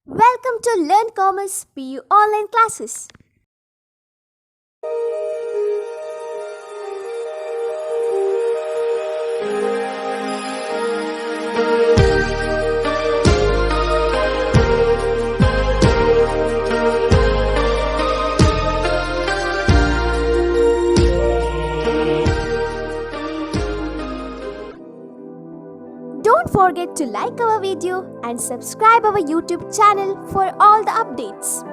Welcome to Learn Commerce PU online classes. Don't forget to like our video and subscribe our YouTube channel for all the updates.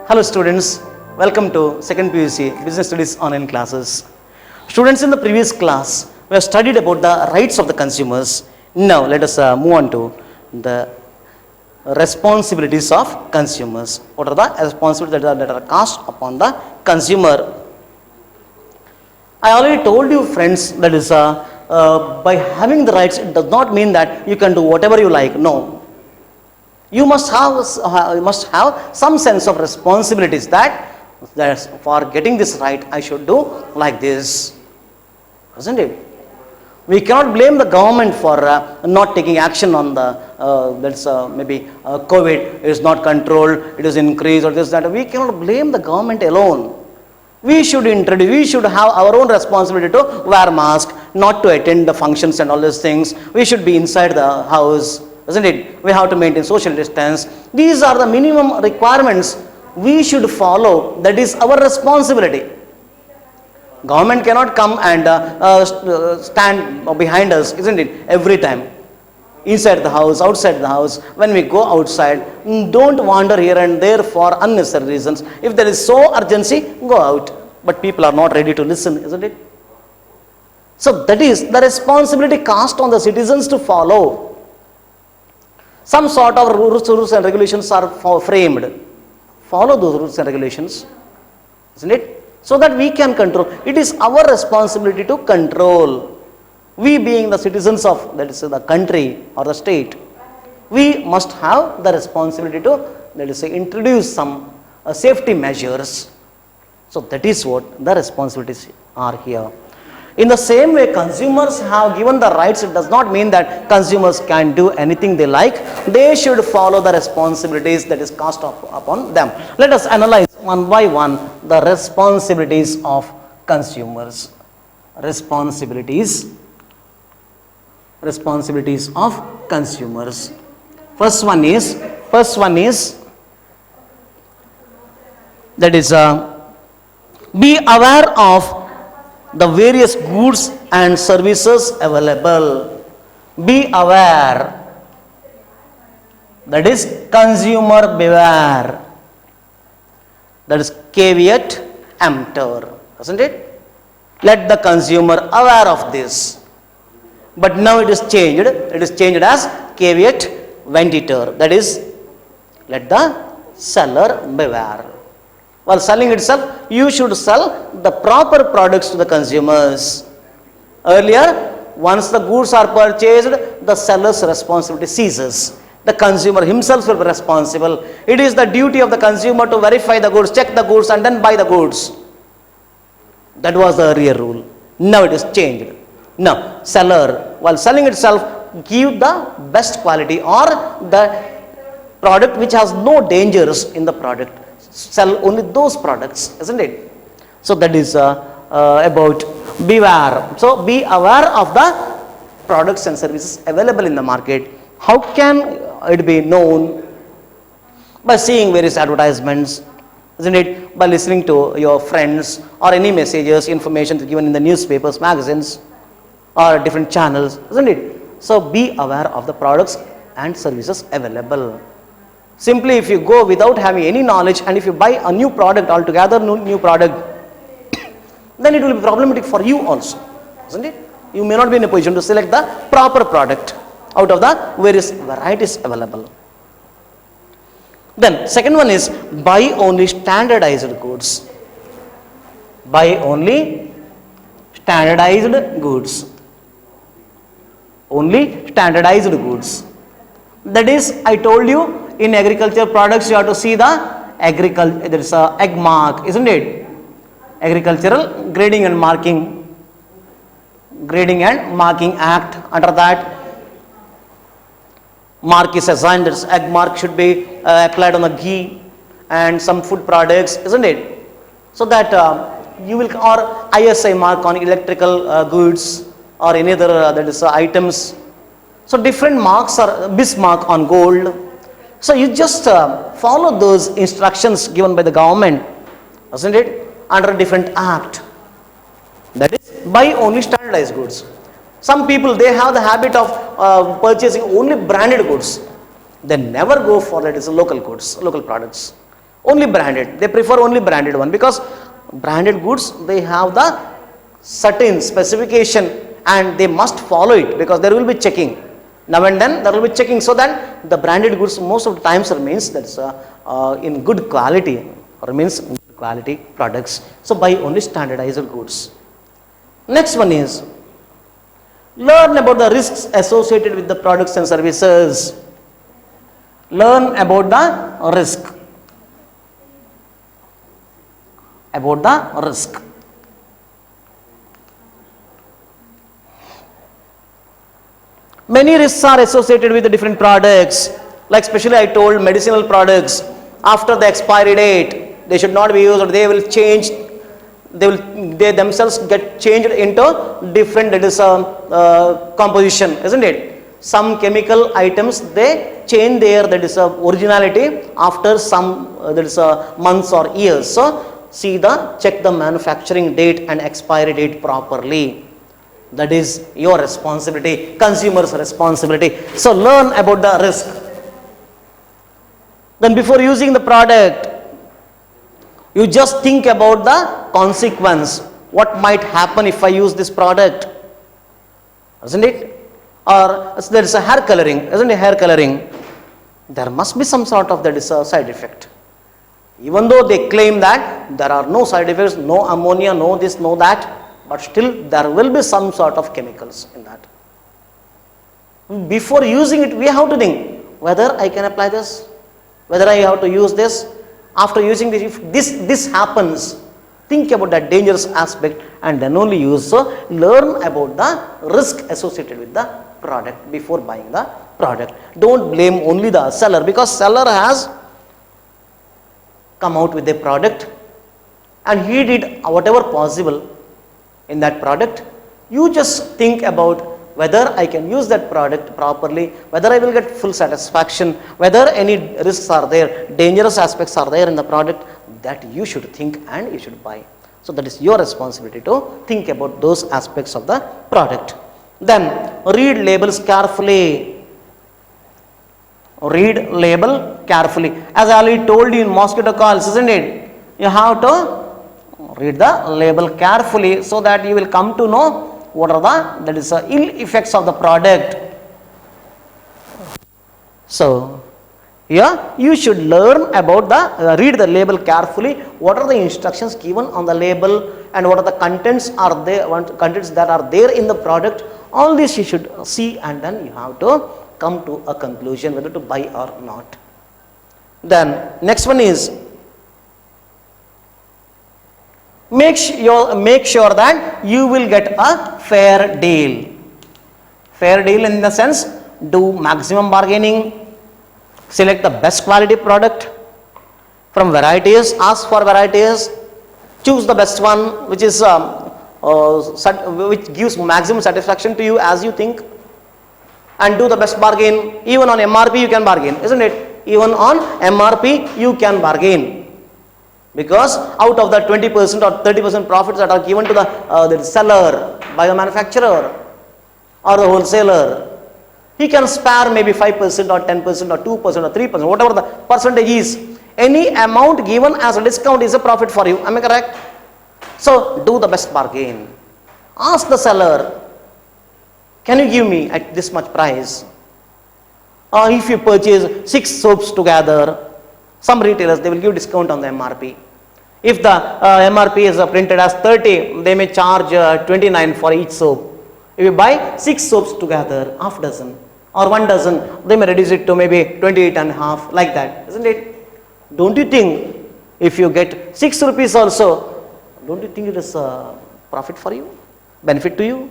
Hello students, welcome to second PUC Business Studies online classes. Students, in the previous class we have studied about the rights of the consumers. Now let us move on to the responsibilities of consumers. What are the responsibilities that are cast upon the consumer? I already told you friends, that is by having the rights, it does not mean that you can do whatever you like. No, you must have some sense of responsibilities that for getting this right I should do like this, isn't it? We cannot blame the government for not taking action on the maybe COVID is not controlled, it is increased or this that. We cannot blame the government alone. We should have our own responsibility to wear mask, not to attend the functions and all those things. We should be inside the house, isn't it? We have to maintain social distance. These are the minimum requirements we should follow. That is our responsibility. Government cannot come and stand behind us, isn't it? Every time. Inside the house, outside the house. When we go outside, don't wander here and there for unnecessary reasons. If there is so urgency, go out. But people are not ready to listen, isn't it? So that is the responsibility cast on the citizens to follow. Some sort of rules and regulations are framed. Follow those rules and regulations, isn't it? So that we can control. It is our responsibility to control. We being the citizens of, that is the country or the state, we must have the responsibility to, let us say, introduce some safety measures. So that is what the responsibilities are here. In the same way, consumers have given the rights. It does not mean that consumers can do anything they like. They should follow the responsibilities that is cast upon them. Let us analyze one by one the responsibilities of consumers. Responsibilities of consumers. First one is that is be aware of the various goods and services available. Be aware, that is consumer beware. That is caveat emptor, isn't it? Let the consumer aware of this. But now it is changed. It is changed as caveat venditor. That is, let the seller beware. While selling itself, you should sell the proper products to the consumers. Earlier, once the goods are purchased, the seller's responsibility ceases. The consumer himself will be responsible. It is the duty of the consumer to verify the goods, check the goods, and then buy the goods. That was the earlier rule. Now it is changed. Now, seller, while selling itself, give the best quality or the product which has no dangers in the product. Sell only those products, isn't it? So that is about beware. So be aware of the products and services available in the market. How can it be known? By seeing various advertisements, isn't it? By listening to your friends or any messages, information given in the newspapers, magazines, or different channels, isn't it? So be aware of the products and services available. Simply, if you go without having any knowledge and if you buy a new product altogether, new product, then it will be problematic for you also, isn't it? You may not be in a position to select the proper product out of the various varieties available. Then second one is buy only standardized goods. Buy only standardized goods. Only standardized goods. That is, I told you, in agricultural products you have to see the there is a egg mark, isn't it? Agricultural Grading and Marking Act. Under that, mark is assigned. That egg mark should be applied on the ghee and some food products, isn't it? So that you will, or ISI mark on electrical goods or any other that is items. So different marks are BIS mark on gold. So you just follow those instructions given by the government, isn't it? Under a different act. That is, buy only standardized goods. Some people, they have the habit of purchasing only branded goods. They never go for that is local goods, local products. Only branded. They prefer only branded one, because branded goods, they have the certain specification and they must follow it, because there will be checking. Now and then there will be checking, so that the branded goods most of the times remains that's in good quality, remains good quality products. So buy only standardized goods. Next one is, learn about the risks associated with the products and services. Learn about the risk. About the risk. Many risks are associated with the different products, like especially I told medicinal products, after the expiry date, they should not be used, or they will change, they themselves get changed into different that is composition, isn't it? Some chemical items, they change their that is originality after some that is months or years. So check the manufacturing date and expiry date properly. That is your responsibility, consumer's responsibility. So learn about the risk. Then before using the product, you just think about the consequence. What might happen if I use this product? Isn't it? Or there is a hair coloring, isn't it? Hair coloring. There must be some sort of that is a side effect. Even though they claim that there are no side effects, no ammonia, no this, no that, but still there will be some sort of chemicals in that. Before using it, we have to think whether I can apply this, whether I have to use this. After using this, if this happens, think about that dangerous aspect and then only use. So learn about the risk associated with the product before buying the product. Don't blame only the seller, because seller has come out with a product and he did whatever possible in that product. You just think about whether I can use that product properly, whether I will get full satisfaction, whether any risks are there, dangerous aspects are there in the product, that you should think and you should buy. So that is your responsibility to think about those aspects of the product. Then read labels carefully. Read label carefully. As I already told you in mosquito coils, isn't it? You have to read the label carefully so that you will come to know what are the that is ill effects of the product. So here you should learn about the read the label carefully. What are the instructions given on the label and what are the contents are there, contents that are there in the product. All this you should see, and then you have to come to a conclusion whether to buy or not. Then next one is, make sure that you will get a fair deal. Fair deal in the sense, do maximum bargaining, select the best quality product from varieties, ask for varieties, choose the best one which is which gives maximum satisfaction to you as you think, and do the best bargain. Even on MRP you can bargain, isn't it? Even on MRP you can bargain, because out of the 20% or 30% profits that are given to the seller by the manufacturer or the wholesaler, he can spare maybe 5% or 10% or 2% or 3%, whatever the percentage is. Any amount given as a discount is a profit for you. Am I correct? So do the best bargain. Ask the seller, can you give me at this much price? If you purchase 6 soaps together, some retailers, they will give discount on the MRP. If the MRP is printed as 30, they may charge 29 for each soap. If you buy 6 soaps together, half dozen or 1 dozen, they may reduce it to maybe 28 and a half, like that, isn't it? Don't you think if you get 6 rupees also, don't you think it is a profit for you, benefit to you?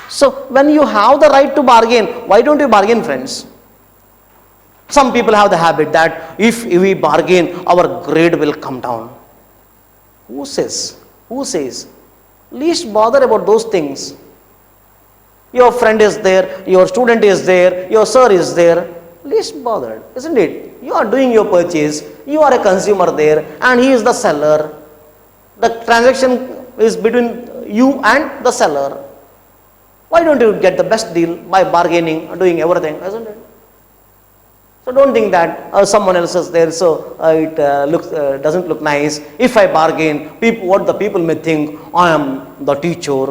So when you have the right to bargain, why don't you bargain, friends? Some people have the habit that if we bargain, our grade will come down. Who says? Who says? Least bother about those things. Your friend is there, your student is there, your sir is there. Least bothered, isn't it? You are doing your purchase, you are a consumer there, and he is the seller. The transaction is between you and the seller. Why don't you get the best deal by bargaining and doing everything, isn't it? So don't think that someone else is there, so it doesn't look nice. If I bargain, what the people may think, I am the teacher.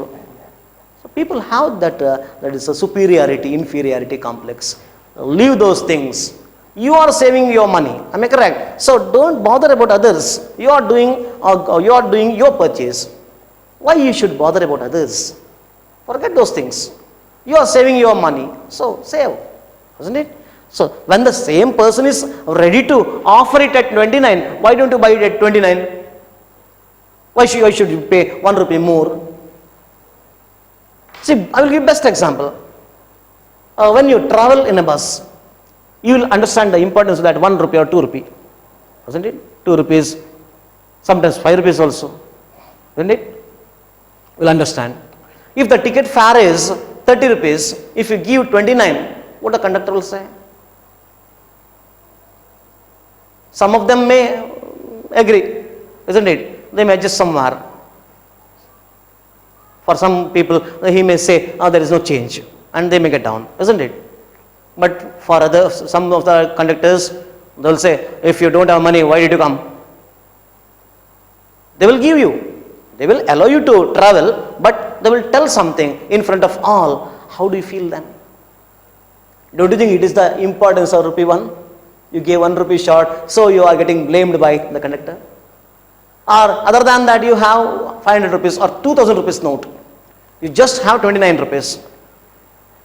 So people have that is a superiority, inferiority complex. Leave those things. You are saving your money. Am I correct? So don't bother about others. You are doing your purchase. Why you should bother about others? Forget those things. You are saving your money, so save, isn't it? So when the same person is ready to offer it at 29, why don't you buy it at 29? Why should you pay 1 rupee more? See, I will give best example. When you travel in a bus, you will understand the importance of that 1 rupee or 2 rupee, isn't it? 2 rupees, sometimes 5 rupees also, isn't it? You will understand. If the ticket fare is 30 rupees, if you give 29, what the conductor will say? Some of them may agree, isn't it? They may adjust somewhere. For some people, he may say, there is no change, and they may get down, isn't it? But for others, some of the conductors, they will say, if you don't have money, why did you come? They will give you, they will allow you to travel, but they will tell something in front of all. How do you feel then? Don't you think it is the importance of rupee 1? You gave 1 rupee short, so you are getting blamed by the conductor. Or other than that, you have 500 rupees or 2000 rupees note. You just have 29 rupees.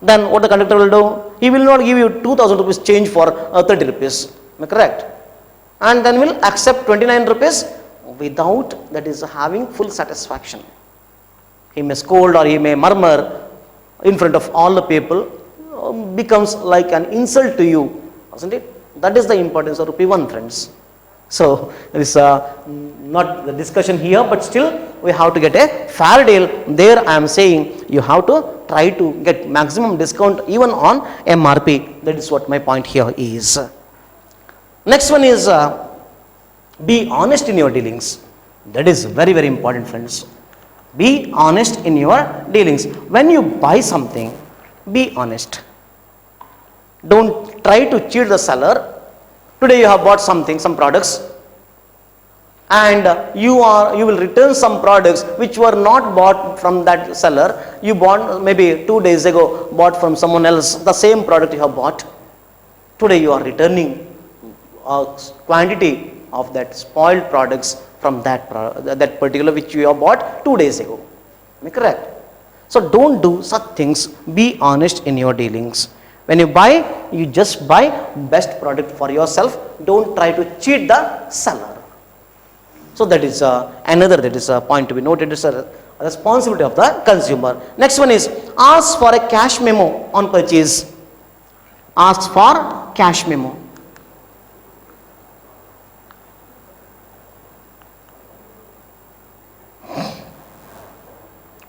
Then what the conductor will do? He will not give you 2000 rupees change for 30 rupees. Am I correct? And then will accept 29 rupees without, that is, having full satisfaction. He may scold or he may murmur in front of all the people, becomes like an insult to you, isn't it? That is the importance of rupee 1, friends. So there is not the discussion here, but still we have to get a fair deal. There I am saying you have to try to get maximum discount even on MRP. That is what my point here is. Next one is be honest in your dealings. That is very, very important, friends. Be honest in your dealings. When you buy something, be honest. Don't try to cheat the seller. Today you have bought something, some products, and you will return some products which were not bought from that seller. You bought maybe 2 days ago, bought from someone else, the same product you have bought. Today you are returning a quantity of that spoiled products from that particular which you have bought 2 days ago. Am I correct? So don't do such things. Be honest in your dealings. When you buy, you just buy best product for yourself. Don't try to cheat the seller. So that is another point to be noted. It's a responsibility of the consumer. Next one is ask for a cash memo on purchase. Ask for cash memo.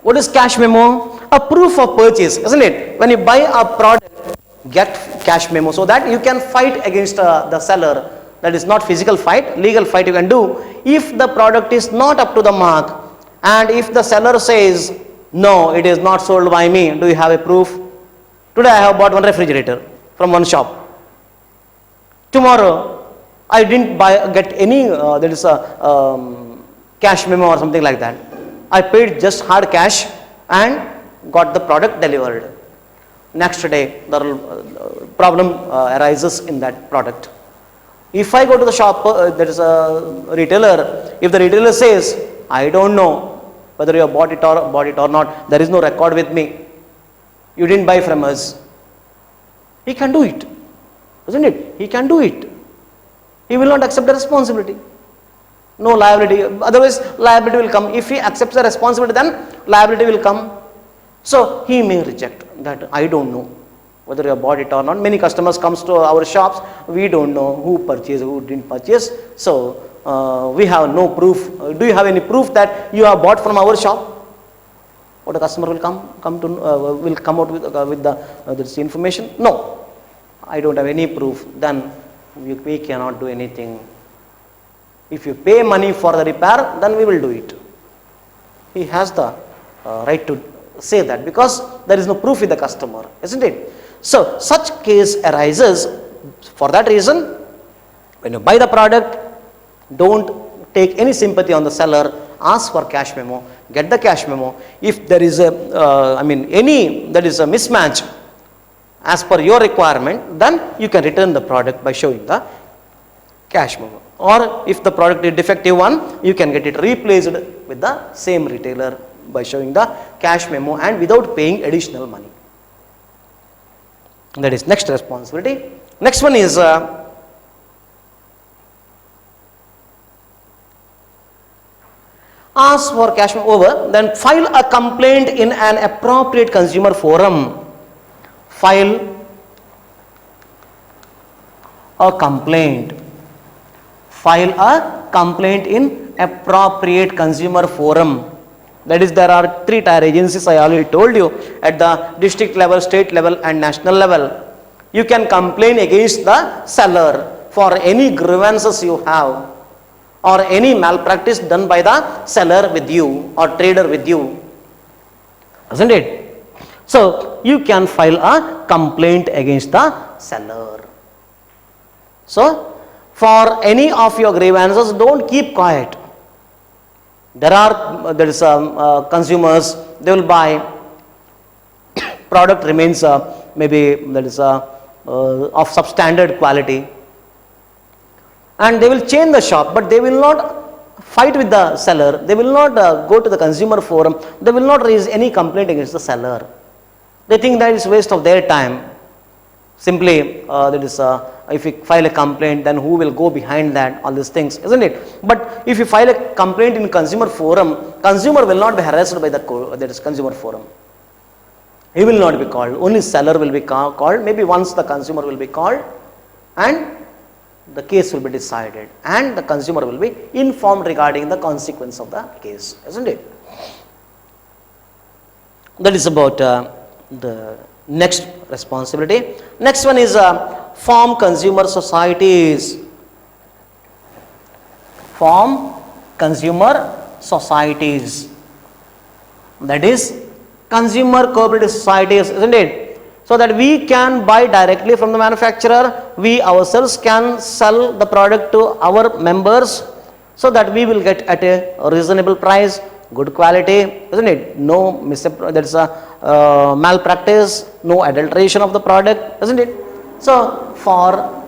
What is cash memo? A proof of purchase, isn't it? When you buy a product, get cash memo so that you can fight against the seller. That is not physical fight, legal fight you can do. If the product is not up to the mark, and if the seller says, no, it is not sold by me, do you have a proof? Today I have bought one refrigerator from one shop. Tomorrow I didn't get any cash memo or something like that. I paid just hard cash and got the product delivered. Next day the problem arises in that product. If I go to the shop, there is a retailer, if the retailer says, I don't know whether you have bought it or not, there is no record with me, you didn't buy from us, he can do it, isn't it? He can do it. He will not accept the responsibility. No liability, otherwise liability will come. If he accepts the responsibility, then liability will come. So he may reject that, I don't know whether you have bought it or not. Many customers comes to our shops, we don't know who purchased, who didn't purchase. So we have no proof. Do you have any proof that you have bought from our shop? Or the customer will come out with this information? No, I don't have any proof. Then we cannot do anything. If you pay money for the repair, then we will do it. He has the right to say that, because there is no proof with the customer, isn't it? So such case arises. For that reason, when you buy the product, don't take any sympathy on the seller. Ask for cash memo, get the cash memo. If there is a there is a mismatch as per your requirement, then you can return the product by showing the cash memo. Or if the product is defective one, you can get it replaced with the same retailer by showing the cash memo and without paying additional money. That is next responsibility. Next one is ask for cash memo over, then file a complaint in an appropriate consumer forum. File a complaint. File a complaint in appropriate consumer forum. That is, there are 3 tier agencies, I already told you, at the district level, state level and national level. You can complain against the seller for any grievances you have or any malpractice done by the seller with you or trader with you, isn't it? So you can file a complaint against the seller. So for any of your grievances, don't keep quiet. There are consumers, they will buy product remains maybe that is of substandard quality, and they will change the shop, but they will not fight with the seller. They will not go to the consumer forum. They will not raise any complaint against the seller. They think that is waste of their time. Simply if you file a complaint, then who will go behind that, all these things, isn't it? But if you file a complaint in consumer forum, consumer will not be harassed by the consumer forum. He will not be called, only seller will be called. Maybe once the consumer will be called and the case will be decided and the consumer will be informed regarding the consequence of the case, isn't it? That is about the next responsibility. Next one is form consumer societies. Form consumer societies. That is consumer cooperative societies, isn't it? So that we can buy directly from the manufacturer, we ourselves can sell the product to our members, so that we will get at a reasonable price, good quality, isn't it? No there is a malpractice, no adulteration of the product, isn't it? So form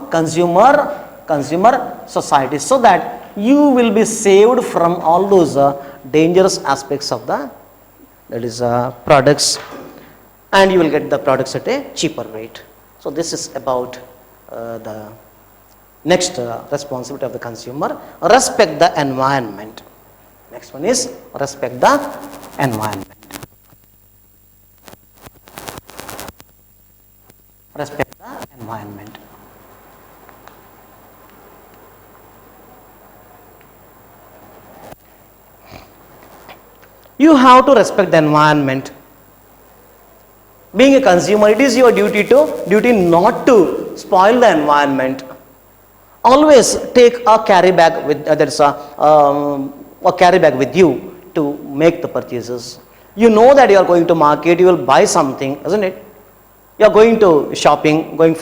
consumer society, so that you will be saved from all those dangerous aspects of the products, and you will get the products at a cheaper rate. So this is about the next responsibility of the consumer. Respect the environment. Next one is respect the environment. Respect the environment. You have to respect the environment. Being a consumer, it is your duty not to spoil the environment. Always take a carry bag with with you to make the purchases. You know that you are going to market, you will buy something, isn't it? You are going for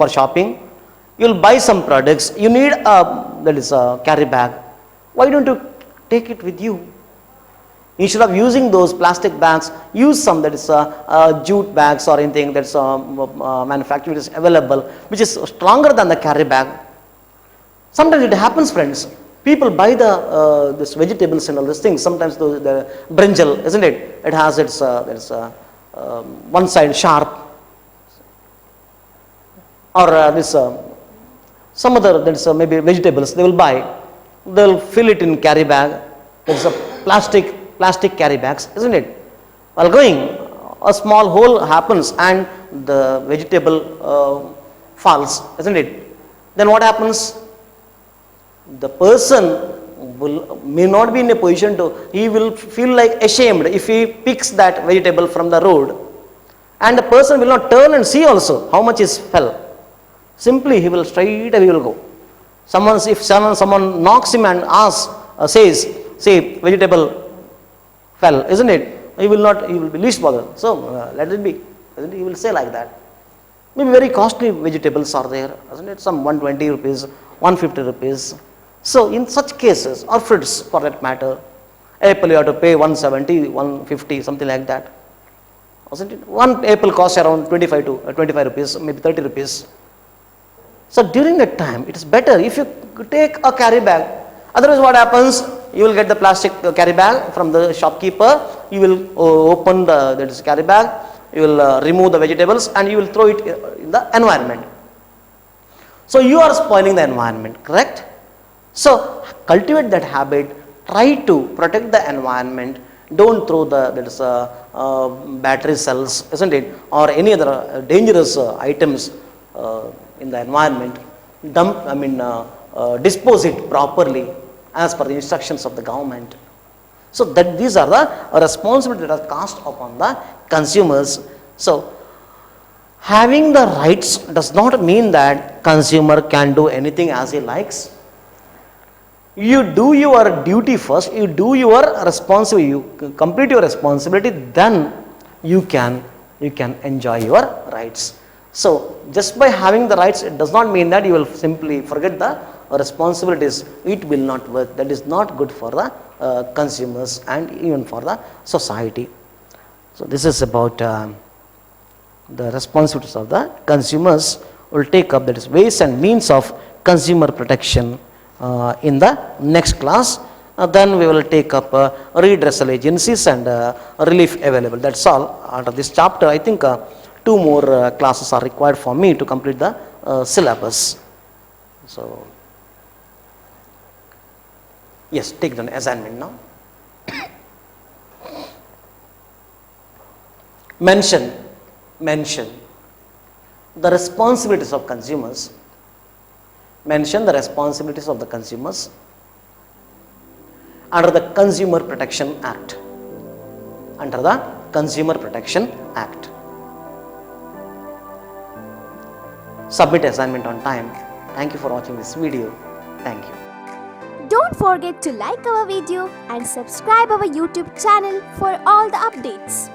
shopping. You will buy some products. You need a carry bag. Why don't you take it with you? Instead of using those plastic bags, use some jute bags or anything that's manufactured, which is available, which is stronger than the carry bag. Sometimes it happens, friends. People buy this vegetables and all these things. Sometimes the brinjal, isn't it? It has its one side sharp, or some other maybe vegetables they will buy. They'll fill it in carry bag. There's a plastic carry bags, isn't it? While going, a small hole happens and the vegetable falls, isn't it? Then what happens? The person may not be in a position to, he will feel like ashamed if he picks that vegetable from the road, and the person will not turn and see also how much is fell. Simply he will straight away will go. If someone knocks him and asks, says, say vegetable fell, isn't it? He will be least bothered. So let it be. Isn't it? He will say like that. Maybe very costly vegetables are there, isn't it? Some 120 rupees, 150 rupees. So in such cases, or fruits for that matter, apple you have to pay 170, 150, something like that. Isn't it? One apple costs around 25 rupees, maybe 30 rupees. So during that time, it is better if you take a carry bag. Otherwise what happens? You will get the plastic carry bag from the shopkeeper. You will open the carry bag. You will remove the vegetables and you will throw it in the environment. So you are spoiling the environment, correct? So cultivate that habit. Try to protect the environment. Don't throw the battery cells, isn't it, or any other dangerous items in the environment. Dispose it properly as per the instructions of the government. So that these are the responsibilities that are cast upon the consumers. So having the rights does not mean that consumer can do anything as he likes. You do your duty first, you do your responsibility, you complete your responsibility, then you can enjoy your rights. So just by having the rights, it does not mean that you will simply forget the responsibilities. It will not work. That is not good for the consumers and even for the society. So this is about the responsibilities of the consumers. Will take up, that is, ways and means of consumer protection in the next class. Then we will take up redressal agencies and relief available. That's all out of this chapter. I think 2 more classes are required for me to complete the syllabus. So yes, take the assignment now. Mention the responsibilities of consumers. Mention the responsibilities of the consumers under the Consumer Protection Act. Under the Consumer Protection Act. Submit assignment on time. Thank you for watching this video. Thank you. Don't forget to like our video and subscribe our YouTube channel for all the updates.